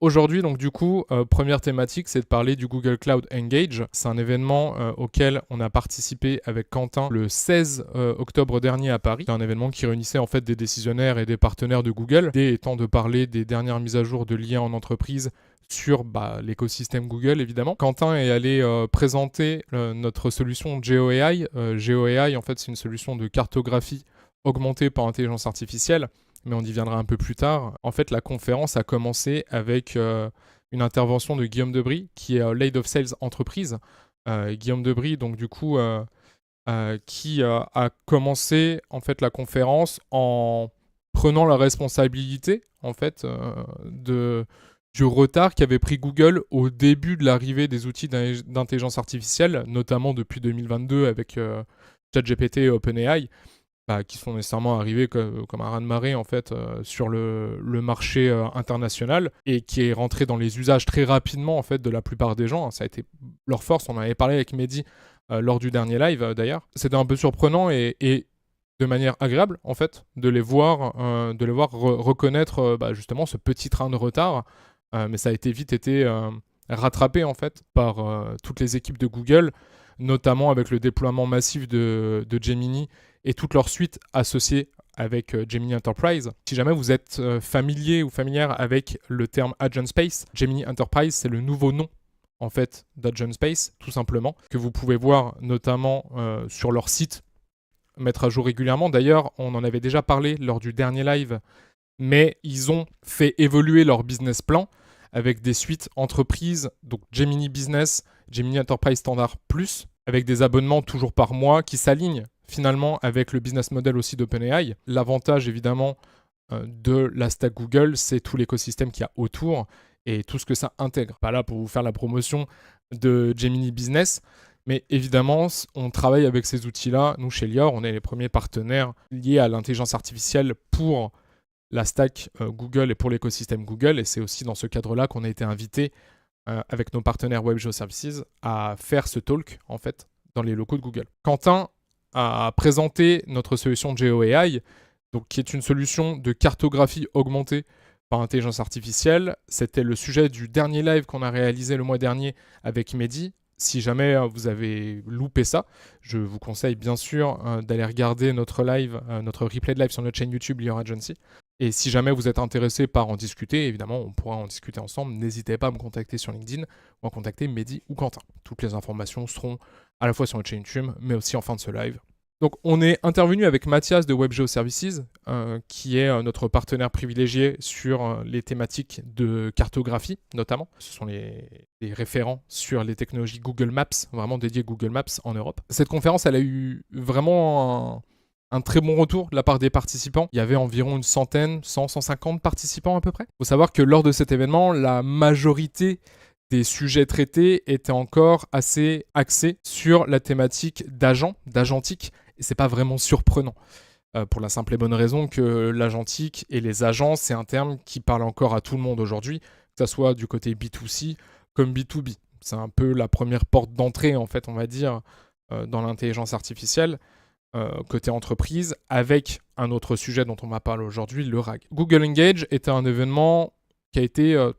Aujourd'hui, donc du coup, première thématique, c'est de parler du Google Cloud Engage. C'est un événement auquel on a participé avec Quentin le 16 octobre dernier à Paris. C'est un événement qui réunissait en fait des décisionnaires et des partenaires de Google. L'idée étant de parler des dernières mises à jour de liens en entreprise sur l'écosystème Google, évidemment. Quentin est allé présenter notre solution GeoAI. GeoAI, en fait, c'est une solution de cartographie augmentée par intelligence artificielle, mais on y viendra un peu plus tard. En fait, la conférence a commencé avec une intervention de Guillaume Debry, qui est Lead of Sales Entreprise. Guillaume Debry, donc du coup, qui a commencé en fait la conférence en prenant la responsabilité en fait du retard qu'avait pris Google au début de l'arrivée des outils d'intelligence artificielle, notamment depuis 2022 avec ChatGPT et OpenAI, qui sont nécessairement arrivés comme un raz-de-marée en fait sur le marché international et qui est rentré dans les usages très rapidement en fait de la plupart des gens. Ça a été leur force. On en avait parlé avec Mehdi lors du dernier live d'ailleurs. C'était un peu surprenant et de manière agréable en fait de les voir reconnaître justement ce petit train de retard. Mais ça a vite été rattrapé en fait par toutes les équipes de Google, notamment avec le déploiement massif de Gemini et toute leur suite associée avec Gemini Enterprise. Si jamais vous êtes familier ou familière avec le terme Agent Space, Gemini Enterprise, c'est le nouveau nom en fait d'Agent Space, tout simplement, que vous pouvez voir notamment sur leur site, mettre à jour régulièrement. D'ailleurs, on en avait déjà parlé lors du dernier live, mais ils ont fait évoluer leur business plan avec des suites entreprises, donc Gemini Business, Gemini Enterprise Standard Plus, avec des abonnements toujours par mois qui s'alignent finalement avec le business model aussi d'OpenAI. L'avantage évidemment de la stack Google, c'est tout l'écosystème qu'il y a autour et tout ce que ça intègre. Pas là pour vous faire la promotion de Gemini Business, mais évidemment, on travaille avec ces outils-là. Nous, chez Lior, on est les premiers partenaires liés à l'intelligence artificielle pour la stack Google et pour l'écosystème Google. Et c'est aussi dans ce cadre-là qu'on a été invité avec nos partenaires Web Services à faire ce talk, en fait, dans les locaux de Google. Quentin a présenté notre solution GeoAI, donc, qui est une solution de cartographie augmentée par intelligence artificielle. C'était le sujet du dernier live qu'on a réalisé le mois dernier avec Mehdi. Si jamais vous avez loupé ça, je vous conseille bien sûr d'aller regarder notre live, notre replay de live sur notre chaîne YouTube Lior Agency. Et si jamais vous êtes intéressé par en discuter, évidemment, on pourra en discuter ensemble. N'hésitez pas à me contacter sur LinkedIn ou à contacter Mehdi ou Quentin. Toutes les informations seront à la fois sur notre chaîne YouTube, mais aussi en fin de ce live. Donc, on est intervenu avec Mathias de Web Services, qui est notre partenaire privilégié sur les thématiques de cartographie, notamment. Ce sont les référents sur les technologies Google Maps, vraiment dédiées Google Maps en Europe. Cette conférence, elle a eu vraiment un très bon retour de la part des participants. Il y avait environ une centaine, 150 participants à peu près. Il faut savoir que lors de cet événement, la majorité des sujets traités étaient encore assez axés sur la thématique d'agentique, et c'est pas vraiment surprenant. Pour la simple et bonne raison que l'agentique et les agents, c'est un terme qui parle encore à tout le monde aujourd'hui, que ce soit du côté B2C comme B2B. C'est un peu la première porte d'entrée, en fait, on va dire, dans l'intelligence artificielle. Côté entreprise, avec un autre sujet dont on va parler aujourd'hui, le RAG. Google Engage était un événement qui a été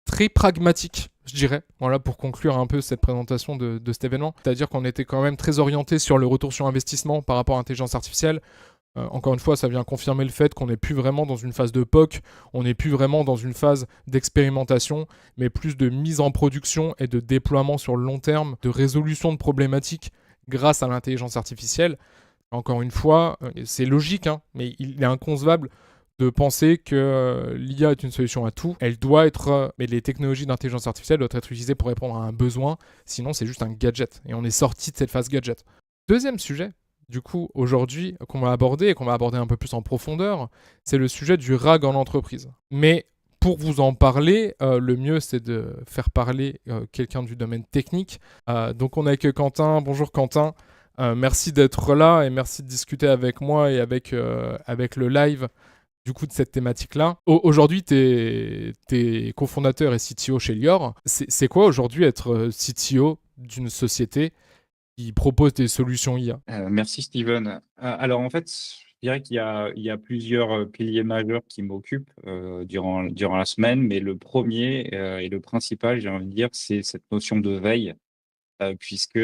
très pragmatique, je dirais, voilà, pour conclure un peu cette présentation de cet événement. C'est-à-dire qu'on était quand même très orienté sur le retour sur investissement par rapport à l'intelligence artificielle. Encore une fois, ça vient confirmer le fait qu'on n'est plus vraiment dans une phase de POC, on n'est plus vraiment dans une phase d'expérimentation, mais plus de mise en production et de déploiement sur le long terme, de résolution de problématiques grâce à l'intelligence artificielle. Encore une fois, c'est logique, hein, mais il est inconcevable de penser que l'IA est une solution à tout. Elle doit être, mais les technologies d'intelligence artificielle doivent être utilisées pour répondre à un besoin, sinon c'est juste un gadget. Et on est sorti de cette phase gadget. Deuxième sujet, du coup, aujourd'hui, qu'on va aborder et qu'on va aborder un peu plus en profondeur, c'est le sujet du RAG en entreprise. Mais pour vous en parler, le mieux c'est de faire parler quelqu'un du domaine technique. Donc on est avec Quentin. Bonjour Quentin. Merci d'être là et merci de discuter avec moi et avec le live du coup de cette thématique-là. Aujourd'hui, tu es cofondateur et CTO chez Lior. C'est quoi aujourd'hui être CTO d'une société qui propose des solutions IA? Merci Steven. Alors en fait, Je dirais il y a plusieurs piliers majeurs qui m'occupent durant la semaine, mais le premier et le principal, j'ai envie de dire, c'est cette notion de veille, puisque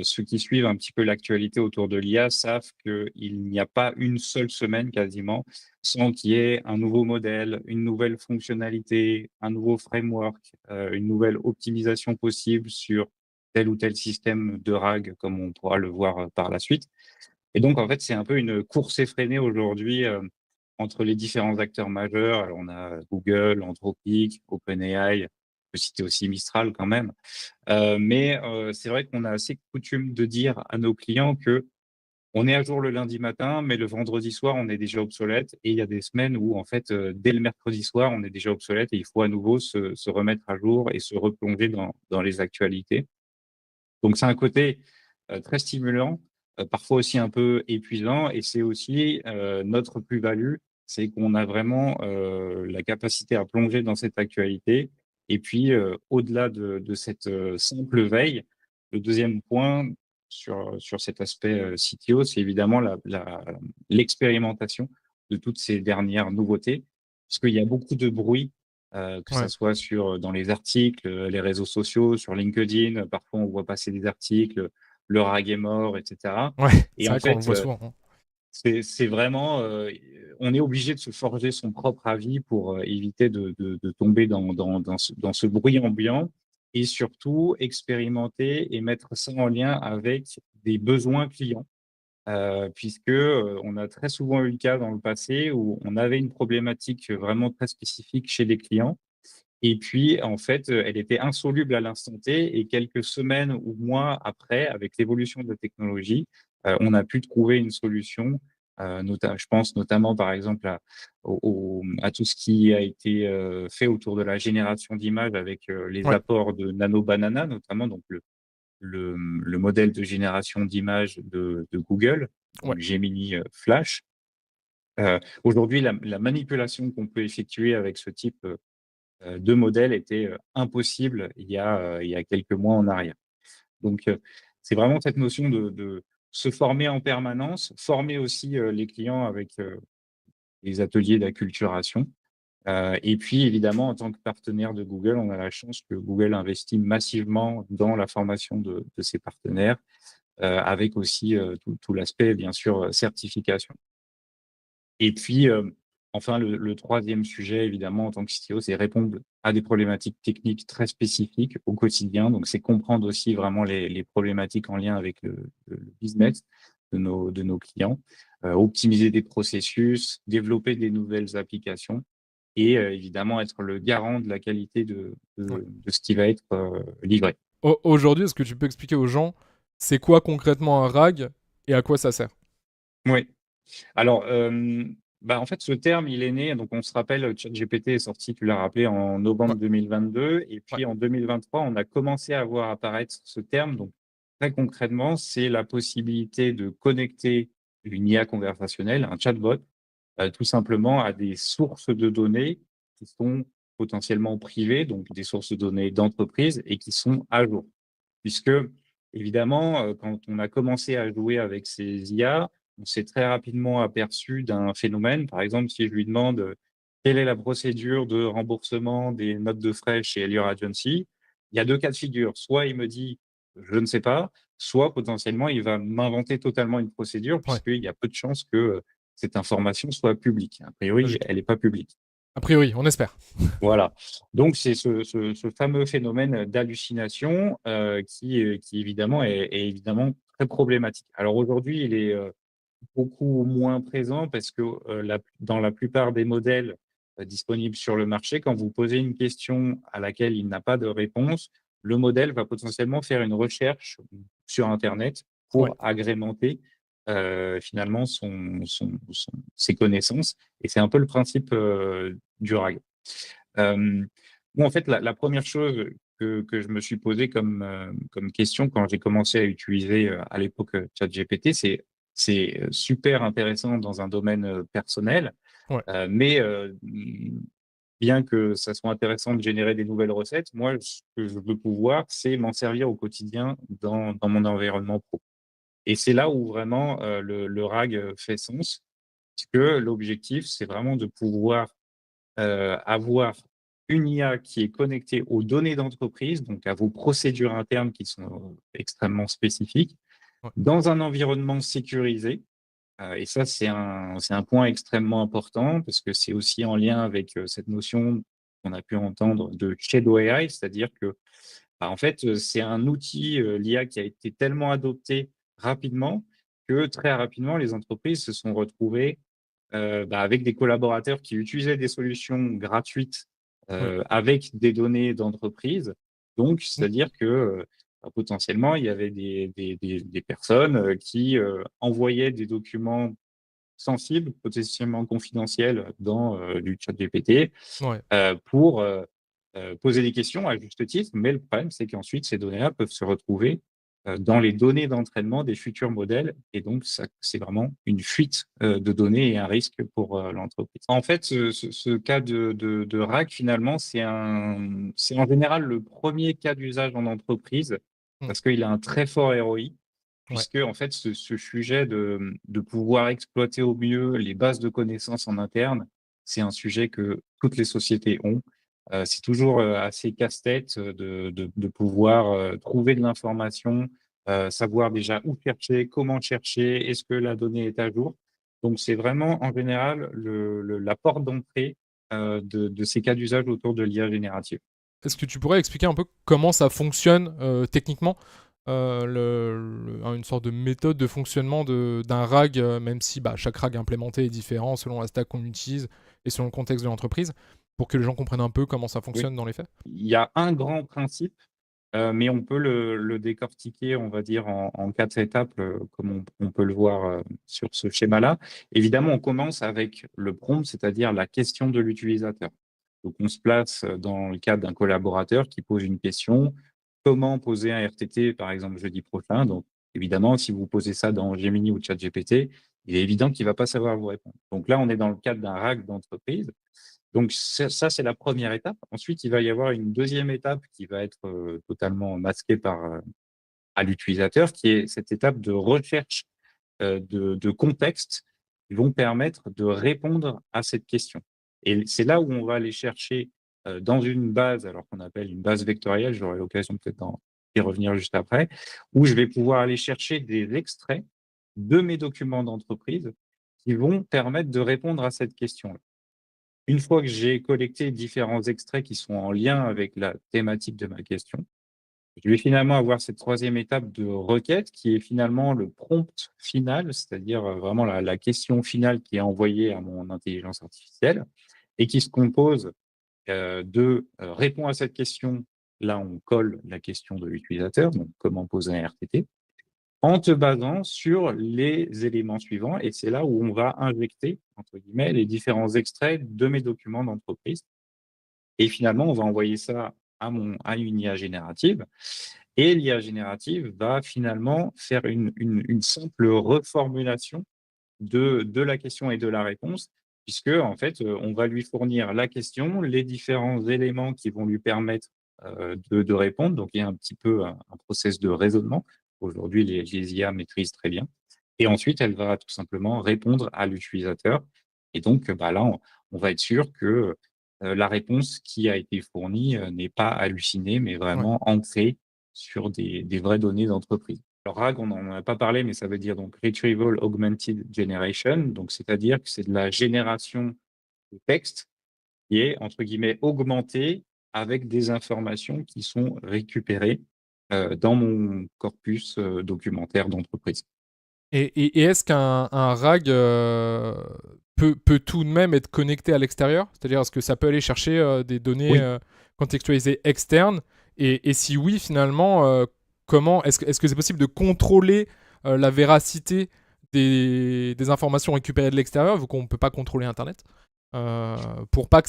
ceux qui suivent un petit peu l'actualité autour de l'IA savent qu'il n'y a pas une seule semaine quasiment sans qu'il y ait un nouveau modèle, une nouvelle fonctionnalité, un nouveau framework, une nouvelle optimisation possible sur tel ou tel système de RAG, comme on pourra le voir par la suite. Et donc, en fait, c'est un peu une course effrénée aujourd'hui entre les différents acteurs majeurs. Alors, on a Google, Anthropic, OpenAI, on peut citer aussi Mistral quand même. Mais c'est vrai qu'on a assez coutume de dire à nos clients que on est à jour le lundi matin, mais le vendredi soir, on est déjà obsolète. Et il y a des semaines où, en fait, dès le mercredi soir, on est déjà obsolète et il faut à nouveau se remettre à jour et se replonger dans les actualités. Donc, c'est un côté très stimulant, parfois aussi un peu épuisant et c'est aussi notre plus-value, c'est qu'on a vraiment la capacité à plonger dans cette actualité et puis au-delà de cette simple veille, le deuxième point sur cet aspect CTO, c'est évidemment l'expérimentation de toutes ces dernières nouveautés, parce qu'il y a beaucoup de bruit que ça Ouais, soit dans les articles, les réseaux sociaux, sur LinkedIn, parfois on voit passer des articles, le RAG est mort, et cetera. ouais, Et c'est en vrai qu'on le fait, voit souvent, hein. c'est vraiment, on est obligé de se forger son propre avis pour éviter de tomber dans ce bruit ambiant et surtout expérimenter et mettre ça en lien avec des besoins clients. Puisque, on a très souvent eu le cas dans le passé où on avait une problématique vraiment très spécifique chez les clients et puis, en fait, elle était insoluble à l'instant T et quelques semaines ou mois après, avec l'évolution de la technologie, on a pu trouver une solution, je pense notamment, par exemple, à tout ce qui a été, fait autour de la génération d'images avec, les Ouais, apports de Nano Banana, notamment, donc le modèle de génération d'images de Google, ouais, donc Gemini, Flash. Aujourd'hui, la manipulation qu'on peut effectuer avec ce type, de modèles était, impossible il y a quelques mois en arrière. Donc, c'est vraiment cette notion de se former en permanence, former aussi, les clients avec, les ateliers d'acculturation. Et puis évidemment, en tant que partenaire de Google, on a la chance que Google investit massivement dans la formation de ses partenaires, avec aussi, tout l'aspect bien sûr, certification. Et puis, enfin, le 3e sujet, évidemment, en tant que CTO, c'est répondre à des problématiques techniques très spécifiques au quotidien. Donc, c'est comprendre aussi vraiment les problématiques en lien avec le business de nos clients, optimiser des processus, développer des nouvelles applications et évidemment être le garant de la qualité ouais. de ce qui va être, livré. Aujourd'hui, est-ce que tu peux expliquer aux gens c'est quoi concrètement un RAG et à quoi ça sert? Oui. Alors, bah, en fait, ce terme, il est né donc on se rappelle, ChatGPT est sorti, tu l'as rappelé, en Ouais, novembre 2022 et ouais, puis en 2023, on a commencé à voir apparaître ce terme. Donc très concrètement, c'est la possibilité de connecter une IA conversationnelle, un chatbot, tout simplement à des sources de données qui sont potentiellement privées, donc des sources de données d'entreprise et qui sont à jour. Puisque évidemment, quand on a commencé à jouer avec ces IA, on s'est très rapidement aperçu d'un phénomène. Par exemple, si je lui demande, quelle est la procédure de remboursement des notes de frais chez Elior Agency, il y a 2 cas de figure. Soit il me dit: «Je ne sais pas», soit potentiellement il va m'inventer totalement une procédure ouais, puisqu'il y a peu de chances que, cette information soit publique. A priori, logique. elle n'est pas publique. A priori, on espère. Voilà. Donc c'est ce fameux phénomène d'hallucination, qui évidemment est évidemment très problématique. Alors aujourd'hui, il est, beaucoup moins présent parce que, dans la plupart des modèles, disponibles sur le marché, quand vous posez une question à laquelle il n'a pas de réponse, le modèle va potentiellement faire une recherche sur internet Ouais. pour agrémenter, finalement ses connaissances et c'est un peu le principe, du RAG. Hem, Moi, en fait, la 1re chose que je me suis posée comme question quand j'ai commencé à utiliser, à l'époque, ChatGPT, c'est super intéressant dans un domaine, personnel, Ouais. mais bien que ça soit intéressant de générer des nouvelles recettes, moi, ce que je veux pouvoir, c'est m'en servir au quotidien dans mon environnement pro et c'est là où vraiment, le RAG, fait sens. puisque l'objectif, c'est vraiment de pouvoir avoir une IA qui est connectée aux données d'entreprise, donc à vos procédures internes qui sont extrêmement spécifiques, Ouais, dans un environnement sécurisé. Et ça, c'est un point extrêmement important parce que c'est aussi en lien avec cette notion qu'on a pu entendre de Shadow AI, c'est-à-dire que, bah, en fait, c'est un outil, l'IA qui a été tellement adopté rapidement que très rapidement, les entreprises se sont retrouvées bah, avec des collaborateurs qui utilisaient des solutions gratuites oui. avec des données d'entreprise. Donc, Mmh, c'est-à-dire que bah, potentiellement, il y avait des personnes qui envoyaient des documents sensibles, potentiellement confidentiels dans du chat GPT ouais. pour poser des questions à juste titre. Mais le problème, c'est qu'ensuite, ces données-là peuvent se retrouver dans les données d'entraînement des futurs modèles. Et donc, ça, c'est vraiment une fuite de données et un risque pour l'entreprise. En fait, ce cas de RAG, finalement, c'est en général le premier cas d'usage en entreprise Mmh, parce qu'il a un très fort ROI ouais. puisque en fait, ce sujet de pouvoir exploiter au mieux les bases de connaissances en interne, c'est un sujet que toutes les sociétés ont. C'est toujours assez casse-tête de pouvoir trouver de l'information, savoir déjà où chercher, comment chercher, est-ce que la donnée est à jour. Donc, c'est vraiment en général la porte d'entrée de ces cas d'usage autour de l'IA générative. Est-ce que tu pourrais expliquer un peu comment ça fonctionne techniquement, une sorte de méthode de fonctionnement d'un RAG, même si bah, chaque RAG implémenté est différent selon la stack qu'on utilise et selon le contexte de l'entreprise, pour que les gens comprennent un peu comment ça Oui. fonctionne dans les faits? Il y a un grand principe. Mais on peut le décortiquer, on va dire, en 4 étapes, comme on peut le voir, sur ce schéma-là. Évidemment, on commence avec le prompt, c'est-à-dire la question de l'utilisateur. Donc on se place, dans le cadre d'un collaborateur qui pose une question: «Comment poser un RTT, par exemple, jeudi prochain?» Donc évidemment, si vous posez ça dans Gemini ou ChatGPT, il est évident qu'il ne va pas savoir vous répondre. Donc là, on est dans le cadre d'un RAG d'entreprise. Donc ça, c'est la première étape. Ensuite, il va y avoir une deuxième étape qui va être, totalement masquée par, à l'utilisateur, qui est cette étape de recherche, de contexte qui vont permettre de répondre à cette question. Et c'est là où on va aller chercher, dans une base, alors qu'on appelle une base vectorielle, j'aurai l'occasion peut-être d'y revenir juste après, où je vais pouvoir aller chercher des extraits de mes documents d'entreprise qui vont permettre de répondre à cette question. Une fois que j'ai collecté différents extraits qui sont en lien avec la thématique de ma question, je vais finalement avoir cette troisième étape de requête qui est finalement le prompt final, c'est-à-dire, vraiment la question finale qui est envoyée à mon intelligence artificielle et qui se compose, de, «Réponds à cette question». Là, on colle la question de l'utilisateur, donc comment poser un RTT, en te basant sur les éléments suivants et c'est là où on va «injecter» entre guillemets les différents extraits de mes documents d'entreprise et finalement on va envoyer ça à une IA générative et l'IA générative va finalement faire une simple reformulation de la question et de la réponse puisque en fait, on va lui fournir la question, les différents éléments qui vont lui permettre, de répondre. Donc il y a un petit peu un process de raisonnement. Aujourd'hui, les IA maîtrisent très bien et ensuite elle va tout simplement répondre à l'utilisateur et donc, bah, là, on va être sûr que, la réponse qui a été fournie, n'est pas hallucinée, mais Ouais, vraiment ancrée sur des vraies données d'entreprise. Alors RAG, on n'en a pas parlé, mais ça veut dire donc Retrieval Augmented Generation, donc c'est-à-dire que c'est de la génération de texte qui est entre guillemets «augmentée» avec des informations qui sont récupérées, dans mon corpus, documentaire d'entreprise. et est-ce qu'un RAG, peut tout de même être connecté à l'extérieur? C'est-à-dire, est-ce que ça peut aller chercher, des données, Oui. contextualisées externes? Et si oui, finalement, comment est-ce que c'est possible de contrôler, la véracité des informations récupérées de l'extérieur, vu qu'on ne peut pas contrôler internet? Heu, pour pas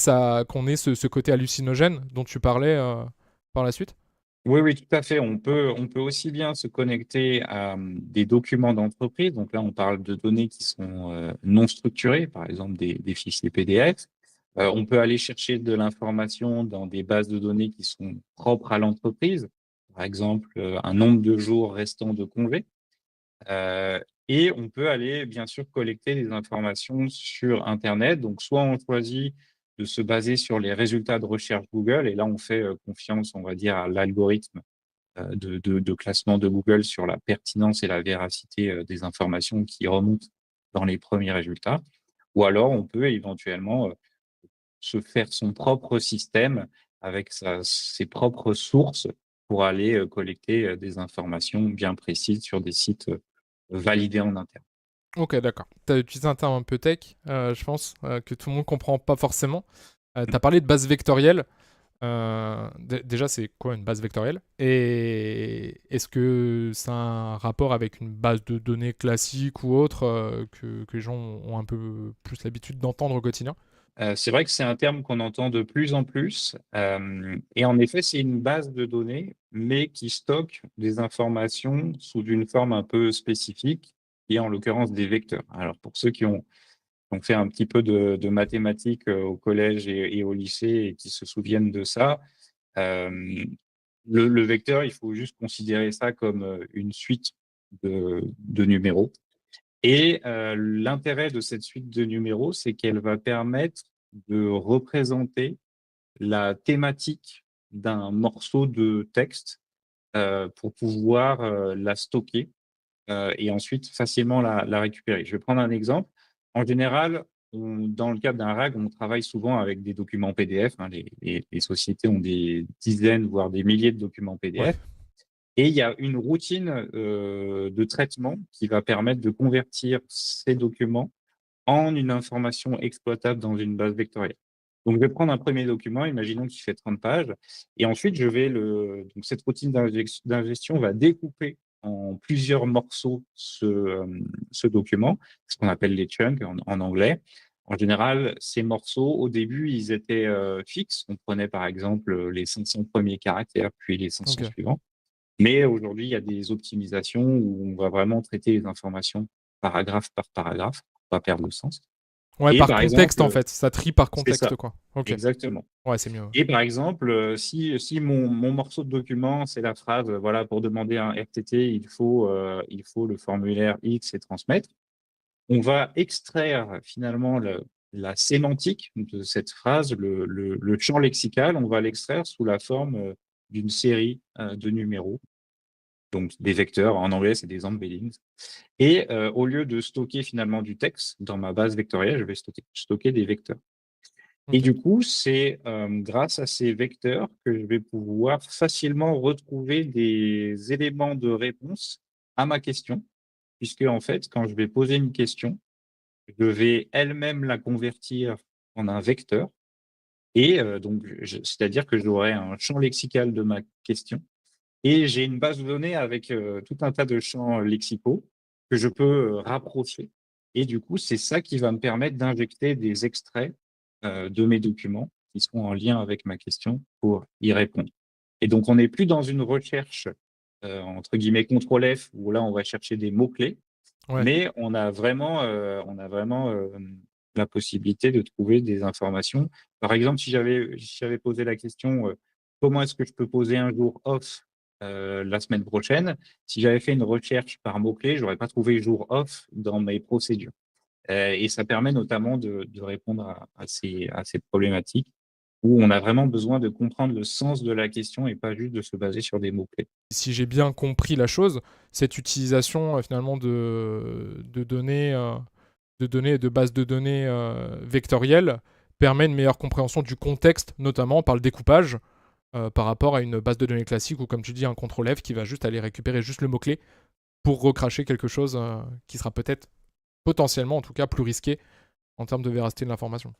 qu'on ait ce côté hallucinogène dont tu parlais, par la suite? Oui, oui, tout à fait. On peut aussi bien se connecter à, des documents d'entreprise. Donc là, on parle de données qui sont, non structurées, par exemple des fichiers PDF. On peut aller chercher de l'information dans des bases de données qui sont propres à l'entreprise. Par exemple, un nombre de jours restants de congé. Et on peut aller, bien sûr, collecter des informations sur Internet. Donc, soit on choisit de se baser sur les résultats de recherche Google, et là, on fait confiance, on va dire, à l'algorithme de classement de Google sur la pertinence et la véracité des informations qui remontent dans les premiers résultats. Ou alors, on peut éventuellement se faire son propre système avec ses propres sources pour aller collecter des informations bien précises sur des sites validés en interne. Ok, d'accord. Tu as utilisé un terme un peu tech, je pense, que tout le monde comprend pas forcément. Tu as parlé de base vectorielle. Déjà, c'est quoi une base vectorielle? Et est-ce que ça a un rapport avec une base de données classique ou autre que les gens ont un peu plus l'habitude d'entendre au quotidien? C'est vrai que c'est un terme qu'on entend de plus en plus. Et en effet, c'est une base de données, mais qui stocke des informations sous une forme un peu spécifique, qui est en l'occurrence des vecteurs. Alors, pour ceux qui ont fait un petit peu de mathématiques au collège et au lycée et qui se souviennent de ça, euh, le vecteur, il faut juste considérer ça comme une suite de numéros. Et l'intérêt de cette suite de numéros, c'est qu'elle va permettre de représenter la thématique d'un morceau de texte pour pouvoir la stocker et ensuite facilement la récupérer. Je vais prendre un exemple. En général, dans le cadre d'un RAG, on travaille souvent avec des documents PDF, hein. Les sociétés ont des dizaines, voire des milliers de documents Ouais. PDF. Et il y a une routine de traitement qui va permettre de convertir ces documents en une information exploitable dans une base vectorielle. Donc, je vais prendre un premier document, imaginons qu'il fait 30 pages, et ensuite, donc cette routine d'ingestion va découper en plusieurs morceaux ce document, ce qu'on appelle les chunks en anglais. En général, ces morceaux, au début, ils étaient fixes. On prenait par exemple les 500 premiers caractères, puis les 500 Ok. suivants. Mais aujourd'hui, il y a des optimisations où on va vraiment traiter les informations paragraphe par paragraphe, pour pas perdre le sens. Ouais, Et par par contexte en exemple, fait. Ça trie par c'est ça, contexte, quoi. Ok. exactement. Ouais, c'est mieux. Et par exemple, si mon morceau de document, c'est la phrase, voilà, pour demander un RTT, il faut le formulaire X et transmettre, on va extraire finalement la sémantique de cette phrase, le champ lexical, on va l'extraire sous la forme d'une série de numéros, donc des vecteurs. En anglais, c'est des embeddings. Et au lieu de stocker finalement du texte dans ma base vectorielle, je vais stocker des vecteurs. Et Ok. du coup, c'est grâce à ces vecteurs que je vais pouvoir facilement retrouver des éléments de réponse à ma question, puisque en fait, quand je vais poser une question, je vais elle-même la convertir en un vecteur. Et donc, c'est-à-dire que j'aurai un champ lexical de ma question et j'ai une base de données avec tout un tas de champs lexicaux que je peux rapprocher. Et du coup, c'est ça qui va me permettre d'injecter des extraits de mes documents qui seront en lien avec ma question pour y répondre. Et donc, on n'est plus dans une recherche entre guillemets contrôle F où là, on va chercher des mots-clés, Ouais. mais on a vraiment la possibilité de trouver des informations. Par exemple, si j'avais posé la question comment est-ce que je peux poser un jour off la semaine prochaine, si j'avais fait une recherche par mots-clés, je n'aurais pas trouvé jour off dans mes procédures. Et ça permet notamment de répondre à ces problématiques où on a vraiment besoin de comprendre le sens de la question et pas juste de se baser sur des mots-clés. Si j'ai bien compris la chose, cette utilisation finalement de données et de bases de données vectorielles permet une meilleure compréhension du contexte, notamment par le découpage, par rapport à une base de données classique ou comme tu dis un contrôle F qui va juste aller récupérer juste le mot-clé pour recracher quelque chose qui sera peut-être potentiellement en tout cas plus risqué en termes de véracité de l'information.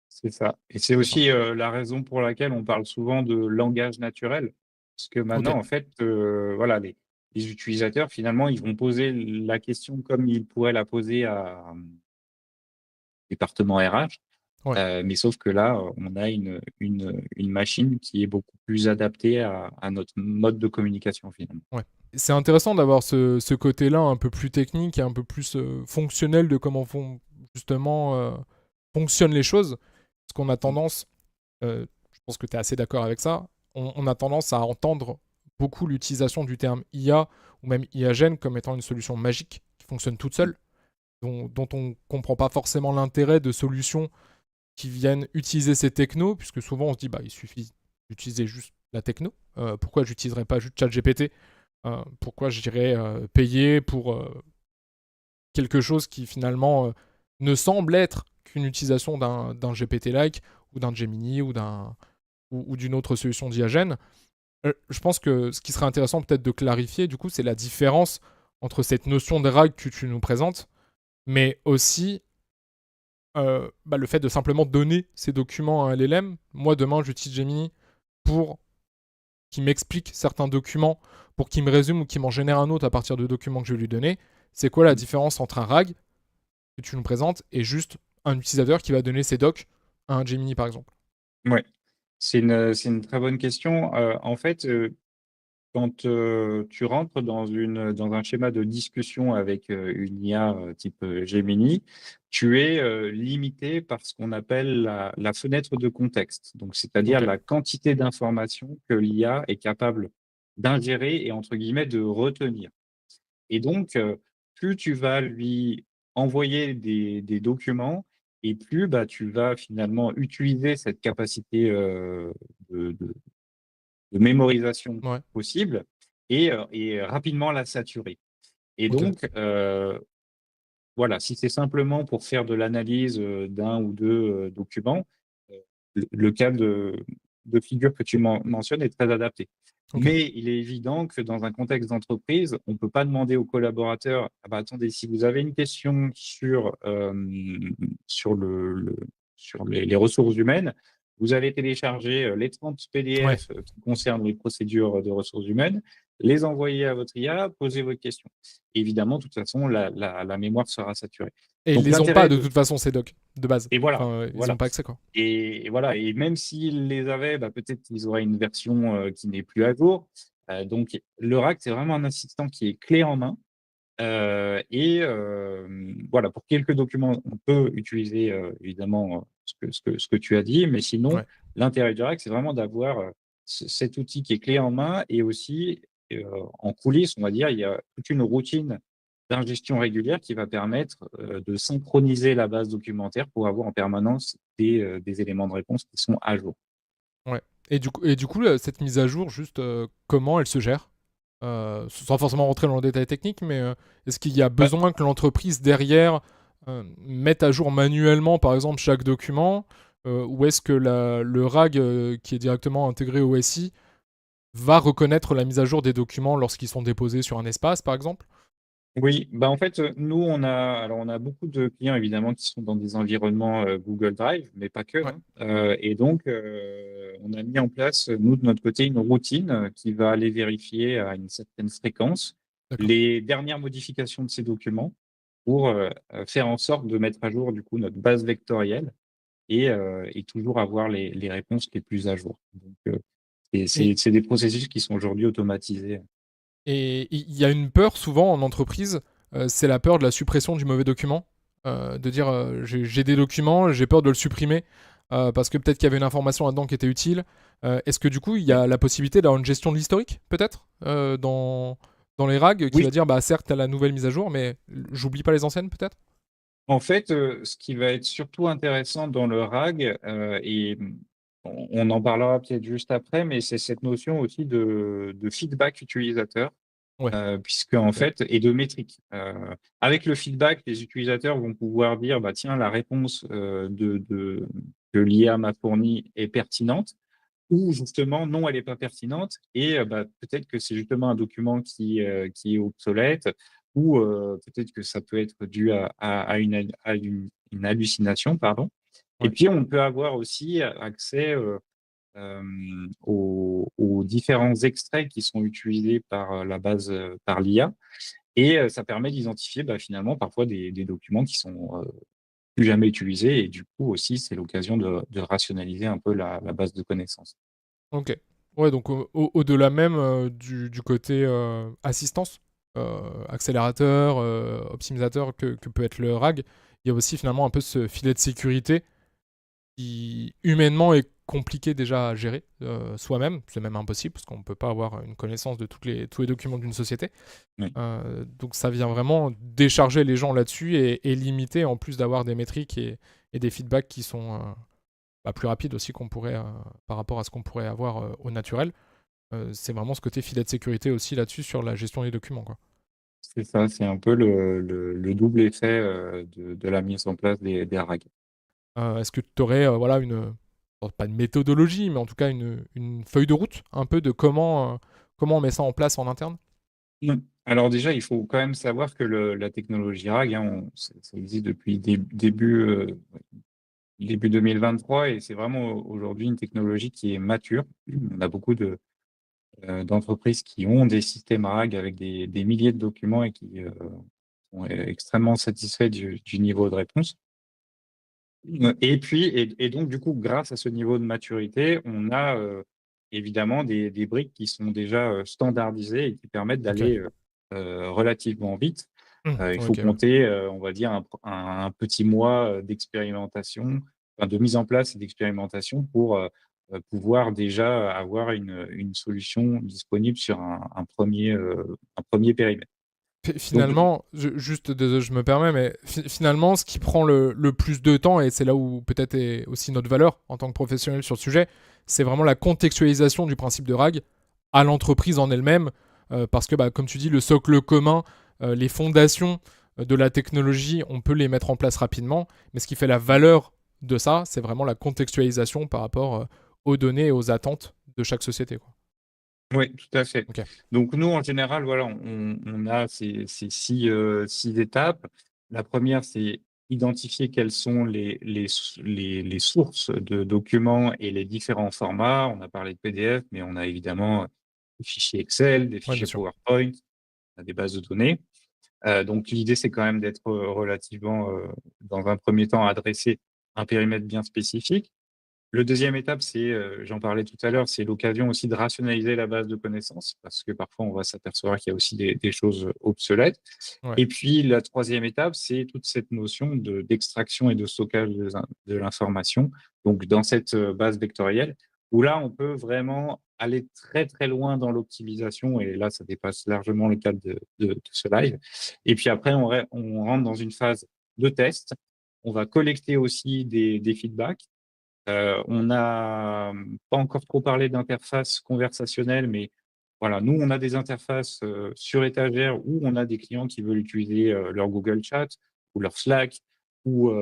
C'est ça. Et c'est D'accord. aussi la raison pour laquelle on parle souvent de langage naturel. Parce que Ok. maintenant, en fait, voilà, les utilisateurs, finalement, ils vont poser la question comme ils pourraient la poser à un département RH. Ouais. Mais sauf que là, on a une machine qui est beaucoup plus adaptée à notre mode de communication, finalement. Ouais. C'est intéressant d'avoir ce côté-là un peu plus technique et un peu plus fonctionnel de comment justement fonctionnent les choses. Parce qu'on a tendance, je pense que tu es assez d'accord avec ça, on a tendance à entendre beaucoup l'utilisation du terme IA ou même IA-gène comme étant une solution magique qui fonctionnent toutes seules, dont on ne comprend pas forcément l'intérêt de solutions qui viennent utiliser ces technos, puisque souvent on se dit il suffit d'utiliser juste la techno. Pourquoi j'utiliserais pas juste ChatGPT? Pourquoi j'irais payer pour quelque chose qui finalement ne semble être qu'une utilisation d'un GPT-like ou d'un Gemini ou d'une autre solution d'IAGène. Je pense que ce qui serait intéressant peut-être de clarifier, du coup, c'est la différence entre cette notion de RAG que tu nous présentes, mais aussi le fait de simplement donner ces documents à un LLM. Moi, demain, j'utilise Gemini pour qu'il m'explique certains documents, pour qu'il me résume ou qu'il m'en génère un autre à partir de documents que je vais lui donner. C'est quoi la différence entre un RAG que tu nous présentes et juste un utilisateur qui va donner ses docs à un Gemini, par exemple? Ouais, c'est une très bonne question. En fait, quand tu rentres dans un schéma de discussion avec une IA type Gemini, tu es limité par ce qu'on appelle la fenêtre de contexte. Donc, c'est-à-dire Ok. la quantité d'informations que l'IA est capable d'ingérer et entre guillemets de retenir. Et donc, plus tu vas lui envoyer des documents et plus tu vas finalement utiliser cette capacité de de mémorisation Ouais. possible et rapidement la saturer. Et Ok. donc, voilà, si c'est simplement pour faire de l'analyse, d'1 ou 2 documents, le cas de figure que tu mentionnes est très adapté. Ok. Mais il est évident que dans un contexte d'entreprise, on ne peut pas demander aux collaborateurs: «Ah bah, attendez, si vous avez une question sur sur les ressources humaines, vous allez télécharger, les 30 Ouais. PDF, qui concernent les procédures de ressources humaines, les envoyer à votre IA, poser votre question». Évidemment, de toute façon, la mémoire sera saturée. Et ils Donc les ont pas l'intérêt de de toute façon, ces docs, de base. et voilà, Enfin, ils ont voilà. pas accès, quoi. Et voilà, et même s'ils les avaient, peut-être qu'ils auraient une version, qui n'est plus à jour. Donc le RAG, c'est vraiment un assistant qui est clé en main, voilà, pour quelques documents, on peut utiliser, évidemment, ce que tu as dit, mais sinon, Ouais. l'intérêt du RAG, c'est vraiment d'avoir, cet outil qui est clé en main et aussi, en coulisses, on va dire, il y a toute une routine d'ingestion régulière qui va permettre, de synchroniser la base documentaire pour avoir en permanence des éléments de réponse qui sont à jour. Ouais. Et du coup, cette mise à jour, juste comment elle se gère? Sans forcément rentrer dans le détail technique, mais est-ce qu'il y a Bah, besoin que l'entreprise derrière mette à jour manuellement, par exemple, chaque document, ou est-ce que le RAG qui est directement intégré au SI va reconnaître la mise à jour des documents lorsqu'ils sont déposés sur un espace, par exemple? oui, en fait, nous, on a beaucoup de clients évidemment qui sont dans des environnements, Google Drive, mais pas que, Ouais, hein. Et donc, on a mis en place, nous, de notre côté, une routine, qui va aller vérifier à une certaine fréquence d'accord. les dernières modifications de ces documents pour, faire en sorte de mettre à jour, du coup, notre base vectorielle et toujours avoir les réponses les plus à jour. Donc, Et c'est des processus qui sont aujourd'hui automatisés. Et il y a une peur souvent en entreprise, c'est la peur de la suppression du mauvais document. De dire j'ai des documents, j'ai peur de le supprimer parce que peut-être qu'il y avait une information là-dedans qui était utile. Est-ce que du coup il y Oui. a la possibilité d'avoir une gestion de l'historique peut-être dans les RAG qui Oui. va dire bah certes t'as la nouvelle mise à jour mais j'oublie pas les anciennes peut-être? En fait, ce qui va être surtout intéressant dans le RAG, on en parlera peut-être juste après, mais c'est cette notion aussi de feedback utilisateur, Ouais, puisque en ok. fait et de métrique. Avec le feedback, les utilisateurs vont pouvoir dire: «Bah, tiens, la réponse, de que l'IA m'a fournie est pertinente» ou justement: «Non, elle est pas pertinente» et peut-être que c'est justement un document qui est obsolète ou peut-être que ça peut être dû à une hallucination, pardon. Et Ouais, puis on peut avoir aussi accès, aux différents extraits qui sont utilisés par, la base, par l'IA et ça permet d'identifier, finalement parfois des documents qui sont, plus jamais utilisés et du coup aussi c'est l'occasion de rationaliser un peu la base de connaissances. ok. Ouais, donc au-delà même du côté assistance, accélérateur, optimisateur que peut être le RAG, il y a aussi finalement un peu ce filet de sécurité qui humainement est compliqué déjà à gérer soi-même. C'est même impossible parce qu'on ne peut pas avoir une connaissance de tous les documents d'une société. Oui. Donc ça vient vraiment décharger les gens là-dessus et limiter, en plus d'avoir des métriques et des feedbacks qui sont plus rapides aussi qu'on pourrait, par rapport à ce qu'on pourrait avoir au naturel. C'est vraiment ce côté filet de sécurité aussi là-dessus sur la gestion des documents, quoi. C'est ça, c'est un peu le double effet de la mise en place des RAG. Est-ce que tu aurais voilà, bon, pas une méthodologie, mais en tout cas une feuille de route un peu de comment on met ça en place en interne? Non. Alors déjà, il faut quand même savoir que la technologie RAG, hein, ça existe depuis début 2023 et c'est vraiment aujourd'hui une technologie qui est mature. On a beaucoup d'entreprises qui ont des systèmes RAG avec des milliers de documents et qui sont extrêmement satisfaits du niveau de réponse. Et puis, et donc, du coup, grâce à ce niveau de maturité, on a évidemment des briques qui sont déjà standardisées et qui permettent Ok. d'aller relativement vite. Il faut Ok, ouais. compter, on va dire, un petit mois d'expérimentation, enfin, de mise en place et d'expérimentation pour pouvoir déjà avoir une solution disponible sur un premier périmètre. Donc, Finalement, juste, je me permets, mais finalement, ce qui prend le plus de temps, et c'est là où peut-être est aussi notre valeur en tant que professionnel sur le sujet, c'est vraiment la contextualisation du principe de RAG à l'entreprise en elle-même, parce que, comme tu dis, le socle commun, les fondations de la technologie, on peut les mettre en place rapidement, mais ce qui fait la valeur de ça, c'est vraiment la contextualisation par rapport aux données et aux attentes de chaque société, quoi. oui, tout à fait. Ok, Donc nous, en général, voilà, on a ces six étapes. La première, c'est identifier quelles sont les sources de documents et les différents formats. On a parlé de PDF, mais on a évidemment des fichiers Excel, des ouais, bien fichiers sûr. PowerPoint, on a des bases de données. Donc l'idée, c'est quand même d'être relativement, dans un premier temps, adresser un périmètre bien spécifique. Le deuxième étape, c'est, j'en parlais tout à l'heure, c'est l'occasion aussi de rationaliser la base de connaissances, parce que parfois on va s'apercevoir qu'il y a aussi des choses obsolètes. Ouais. Et puis la troisième étape, c'est toute cette notion d'extraction et de stockage de l'information, donc dans cette base vectorielle, où là on peut vraiment aller très très loin dans l'optimisation, et là ça dépasse largement le cadre de ce live. Et puis après, on rentre dans une phase de test. On va collecter aussi des feedbacks. On n'a pas encore trop parlé d'interface conversationnelle, mais voilà, nous, on a des interfaces sur étagère où on a des clients qui veulent utiliser leur Google Chat ou leur Slack ou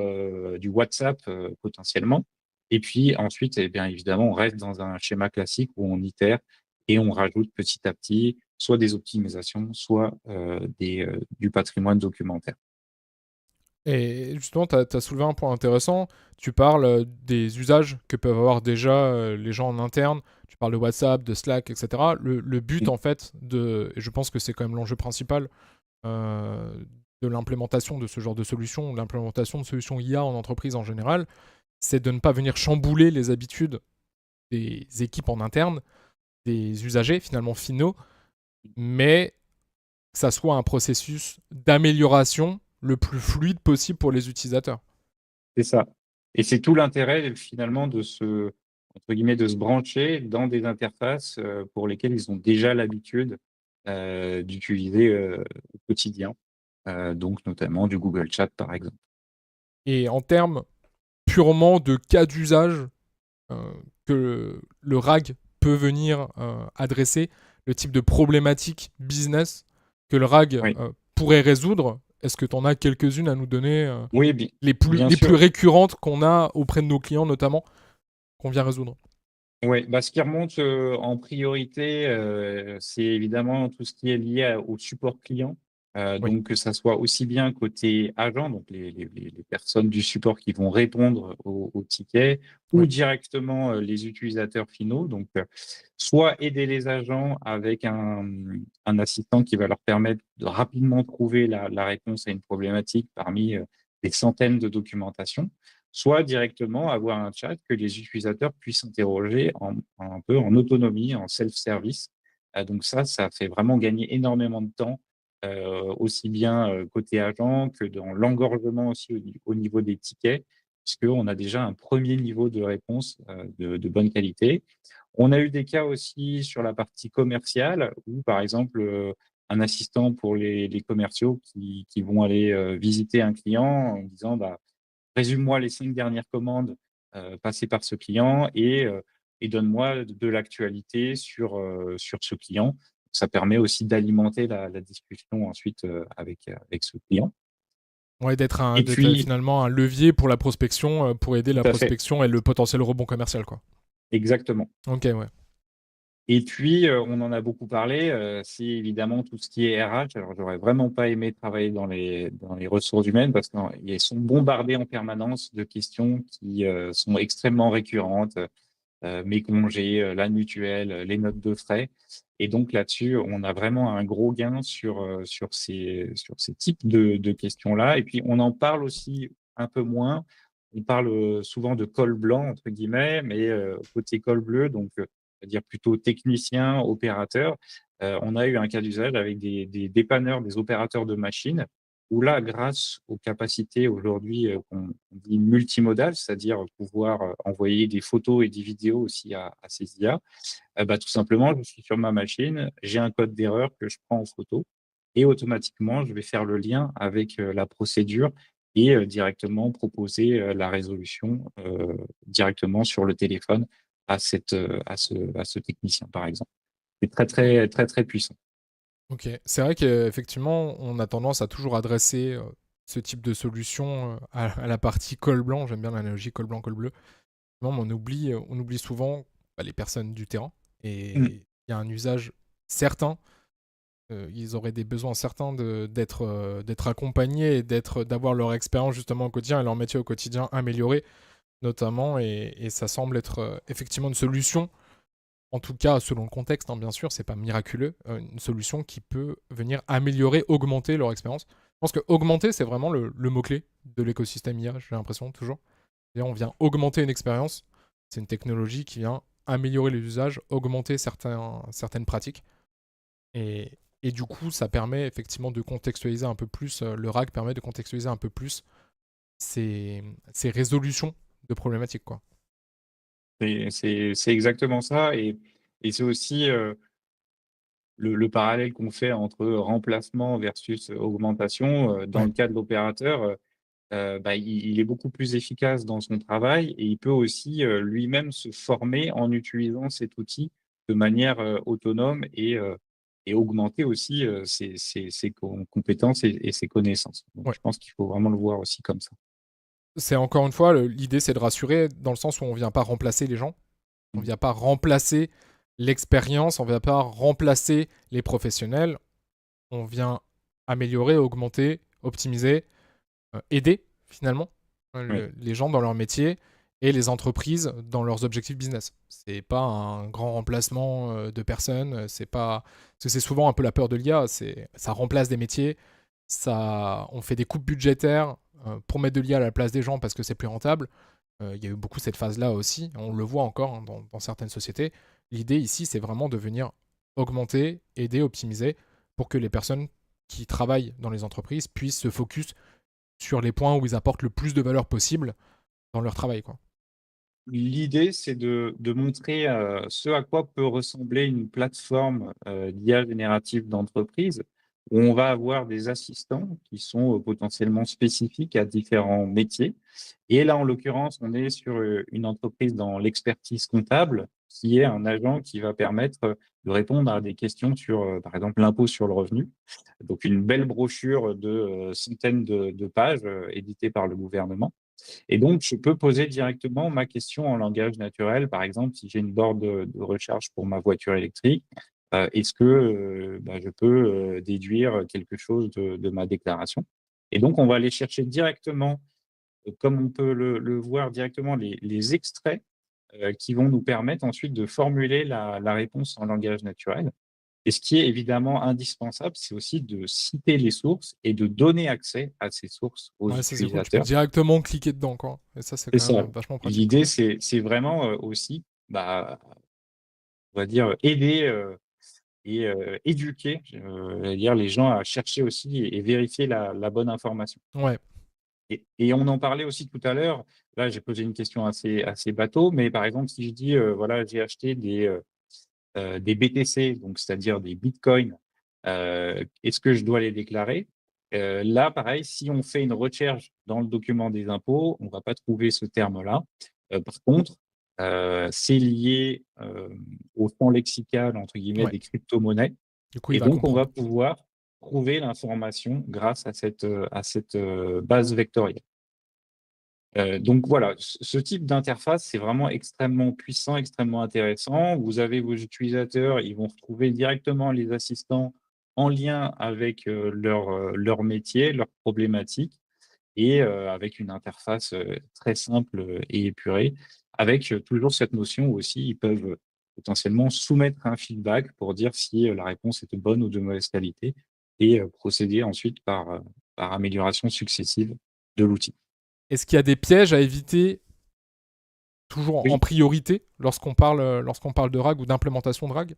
du WhatsApp potentiellement. Et puis ensuite, eh bien évidemment, on reste dans un schéma classique où on itère et on rajoute petit à petit soit des optimisations, soit du patrimoine documentaire. Et justement, tu as soulevé un point intéressant. Tu parles des usages que peuvent avoir déjà les gens en interne. Tu parles de WhatsApp, de Slack, etc. Le but, en fait, et je pense que c'est quand même l'enjeu principal euh, de l'implémentation de ce genre de solution, l'implémentation de solutions IA en entreprise en général, c'est de ne pas venir chambouler les habitudes des équipes en interne, des usagers finalement finaux, mais que ça soit un processus d'amélioration le plus fluide possible pour les utilisateurs. C'est ça. Et c'est tout l'intérêt finalement entre guillemets, de se brancher dans des interfaces pour lesquelles ils ont déjà l'habitude d'utiliser au quotidien, donc notamment du Google Chat par exemple. Et en termes purement de cas d'usage que le RAG peut venir adresser, le type de problématique business que le RAG Oui, pourrait résoudre, est-ce que tu en as quelques-unes à nous donner oui, bien les plus sûr. récurrentes qu'on a auprès de nos clients notamment, qu'on vient résoudre? Oui, bah, ce qui remonte en priorité, c'est évidemment tout ce qui est lié au support client. Oui, Donc que ça soit aussi bien côté agent, donc les personnes du support qui vont répondre aux tickets, ou oui, directement les utilisateurs finaux. Donc soit aider les agents avec un assistant qui va leur permettre de rapidement trouver la réponse à une problématique parmi des centaines de documentations, soit directement avoir un chat que les utilisateurs puissent interroger un peu en autonomie, en self-service. Donc ça fait vraiment gagner énormément de temps, aussi bien côté agent que dans l'engorgement aussi au niveau des tickets. puisqu'on a déjà un premier niveau de réponse de bonne qualité. On a eu des cas aussi sur la partie commerciale où, par exemple, un assistant pour les commerciaux qui vont aller visiter un client en disant bah, résume-moi les 5 dernières commandes passées par ce client et donne-moi de l'actualité sur ce client. Ça permet aussi d'alimenter la discussion ensuite avec ce client. Ouais, Et d'être puis, finalement un levier pour la prospection, pour aider la tout à fait, prospection et le potentiel rebond commercial, quoi. exactement. Ok, ouais. Et puis, on en a beaucoup parlé, c'est évidemment tout ce qui est RH. Alors, j'aurais vraiment pas aimé travailler dans les ressources humaines parce qu'ils sont bombardés en permanence de questions qui sont extrêmement récurrentes. Mes congés, la mutuelle, les notes de frais. Et donc là-dessus, on a vraiment un gros gain sur ces types de questions-là. Et puis, on en parle aussi un peu moins. On parle souvent de col blanc, entre guillemets, mais côté col bleu, donc c'est-à-dire plutôt technicien, opérateur, on a eu un cas d'usage avec des dépanneurs, des opérateurs de machines, où là, grâce aux capacités aujourd'hui qu'on dit multimodales, c'est-à-dire pouvoir envoyer des photos et des vidéos aussi à ces IA, bah, tout simplement, je suis sur ma machine, j'ai un code d'erreur que je prends en photo et automatiquement, je vais faire le lien avec la procédure et directement proposer la résolution directement sur le téléphone à ce technicien, par exemple. C'est très, très, très, très puissant. Ok. C'est vrai qu'effectivement, on a tendance à toujours adresser ce type de solution à la partie col blanc. J'aime bien l'analogie col blanc, col bleu. Non, mais on oublie souvent bah, les personnes du terrain. Mm. Et il y a un usage certain. Ils auraient des besoins certains d'être accompagnés et d'avoir leur expérience justement au quotidien et leur métier au quotidien amélioré, notamment. Et ça semble être effectivement une solution, en tout cas selon le contexte, hein, bien sûr, c'est pas miraculeux, une solution qui peut venir améliorer, augmenter leur expérience. Je pense que augmenter, c'est vraiment le mot-clé de l'écosystème IA, j'ai l'impression, toujours. Et on vient augmenter une expérience. C'est une technologie qui vient améliorer les usages, augmenter certaines pratiques. Et du coup, ça permet effectivement de contextualiser un peu plus, le RAG permet de contextualiser un peu plus ces résolutions de problématiques, quoi. C'est exactement ça. Et c'est aussi le parallèle qu'on fait entre remplacement versus augmentation. Dans Ouais, le cas de l'opérateur, bah, il est beaucoup plus efficace dans son travail et il peut aussi lui-même se former en utilisant cet outil de manière autonome et augmenter aussi ses compétences et ses connaissances. Donc, ouais. je pense qu'il faut vraiment le voir aussi comme ça. C'est encore une fois, l'idée c'est de rassurer dans le sens où on vient pas remplacer les gens, on Mm. vient pas remplacer l'expérience, on vient pas remplacer les professionnels, on vient améliorer, augmenter, optimiser, aider finalement Oui. les gens dans leur métier et les entreprises dans leurs objectifs business. C'est pas un grand remplacement de personnes, c'est pas parce que c'est souvent un peu la peur de l'IA, c'est ça remplace des métiers, ça on fait des coupes budgétaires pour mettre de l'IA à la place des gens parce que c'est plus rentable. Il y a eu beaucoup cette phase-là aussi, on le voit encore hein, dans certaines sociétés. L'idée ici, c'est vraiment de venir augmenter, aider, optimiser pour que les personnes qui travaillent dans les entreprises puissent se focus sur les points où ils apportent le plus de valeur possible dans leur travail, quoi. L'idée, c'est de montrer ce à quoi peut ressembler une plateforme d'IA générative d'entreprise, où on va avoir des assistants qui sont potentiellement spécifiques à différents métiers. Et là, en l'occurrence, on est sur une entreprise dans l'expertise comptable, qui est un agent qui va permettre de répondre à des questions sur, par exemple, l'impôt sur le revenu. Donc, une belle brochure de centaines de pages éditée par le gouvernement. Et donc, je peux poser directement ma question en langage naturel. Par exemple, si j'ai une borne de recharge pour ma voiture électrique, est-ce que bah, je peux déduire quelque chose de ma déclaration? Et donc, on va aller chercher directement, comme on peut le voir directement, les extraits qui vont nous permettre ensuite de formuler la réponse en langage naturel. Et ce qui est évidemment indispensable, c'est aussi de citer les sources et de donner accès à ces sources aux Ouais, ça c'est cool, tu peux utilisateurs. directement cliquer dedans, quoi. Et ça, c'est C'est quand ça. même vachement pratique, quoi. L'idée, c'est vraiment aussi, bah, on va dire, aider et éduquer, j'allais dire, les gens à chercher aussi et vérifier la bonne information. Ouais. Et on en parlait aussi tout à l'heure. Là, j'ai posé une question assez bateau, mais par exemple, si je dis, voilà, j'ai acheté des BTC, donc c'est-à-dire des bitcoins, est-ce que je dois les déclarer? Là, pareil, si on fait une recherche dans le document des impôts, on ne va pas trouver ce terme-là. Par contre, c'est lié, au champ lexical, entre guillemets, Ouais. des crypto-monnaies, Du coup, il et va donc on va comprendre. pouvoir trouver l'information grâce à cette, base vectorielle. Donc voilà, ce type d'interface, c'est vraiment extrêmement puissant, extrêmement intéressant. Vous avez vos utilisateurs, ils vont retrouver directement les assistants en lien avec, leur métier, leurs problématiques, et avec une interface, très simple, et épurée, avec, toujours cette notion où aussi ils peuvent, potentiellement soumettre un feedback pour dire si, la réponse était bonne ou de mauvaise qualité, et procéder ensuite par amélioration successive de l'outil. Est-ce qu'il y a des pièges à éviter toujours en Oui. priorité lorsqu'on parle de RAG ou d'implémentation de RAG?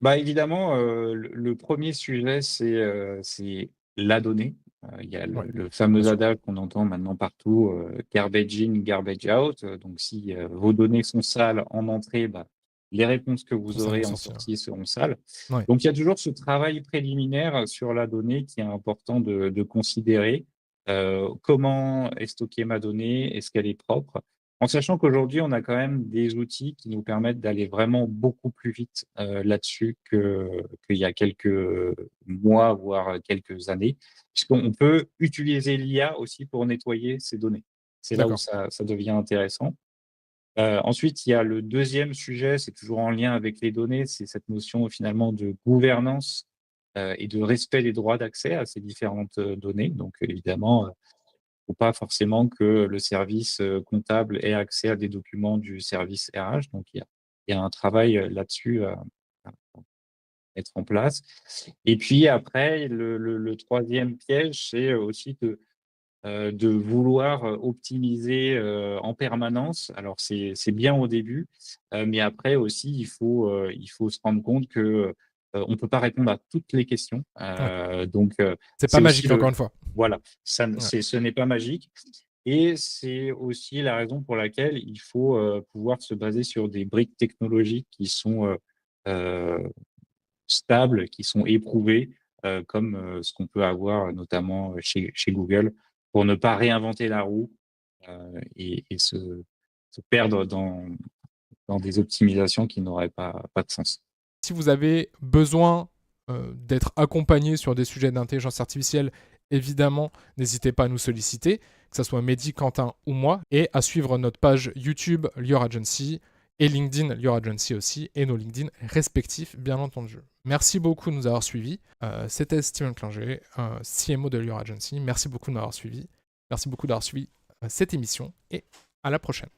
Bah, évidemment, le 1er sujet, c'est la donnée. Il y a Ouais, le bien fameux sûr. adage qu'on entend maintenant partout, garbage in, garbage out. Donc si, vos données sont sales en entrée, bah, les réponses que vous Sont salement aurez en sortis, ouais. sortie seront sales. Ouais, Donc il y a toujours ce travail préliminaire sur la donnée qui est important de considérer. Comment est stockée ma donnée? Est-ce qu'elle est propre? En sachant qu'aujourd'hui, on a quand même des outils qui nous permettent d'aller vraiment beaucoup plus vite, là-dessus qu'il y a quelques mois, voire quelques années, puisqu'on peut utiliser l'IA aussi pour nettoyer ces données. C'est là où d'accord. ça devient intéressant. Ensuite, il y a le deuxième sujet, c'est toujours en lien avec les données, c'est cette notion finalement de gouvernance, et de respect des droits d'accès à ces différentes, données. Donc évidemment, faut pas forcément que le service, comptable ait accès à des documents du service RH. Donc il y a un travail, là-dessus à mettre en place. Et puis après, le 3e piège, c'est aussi de vouloir, optimiser, en permanence. Alors c'est bien au début, mais après aussi il faut se rendre compte que, on peut pas répondre à toutes les questions. Ouais. Donc C'est pas c'est aussi magique, encore le une fois. voilà, ça ne Ouais. ce n'est pas magique, et c'est aussi la raison pour laquelle il faut, pouvoir se baser sur des briques technologiques qui sont, heu, stables, qui sont éprouvées, comme, ce qu'on peut avoir notamment chez Google, pour ne pas réinventer la roue, et se perdre dans des optimisations qui n'auraient pas de sens. Si vous avez besoin d'être accompagné sur des sujets d'intelligence artificielle, évidemment, n'hésitez pas à nous solliciter, que ce soit Mehdi, Quentin ou moi, et à suivre notre page YouTube Lior Agency et LinkedIn Lior Agency aussi, et nos LinkedIn respectifs, bien entendu. Merci beaucoup de nous avoir suivis. C'était Steven Klinger, CMO de Lior Agency. Merci beaucoup de m'avoir suivi. Merci beaucoup d'avoir suivi cette émission, et à la prochaine.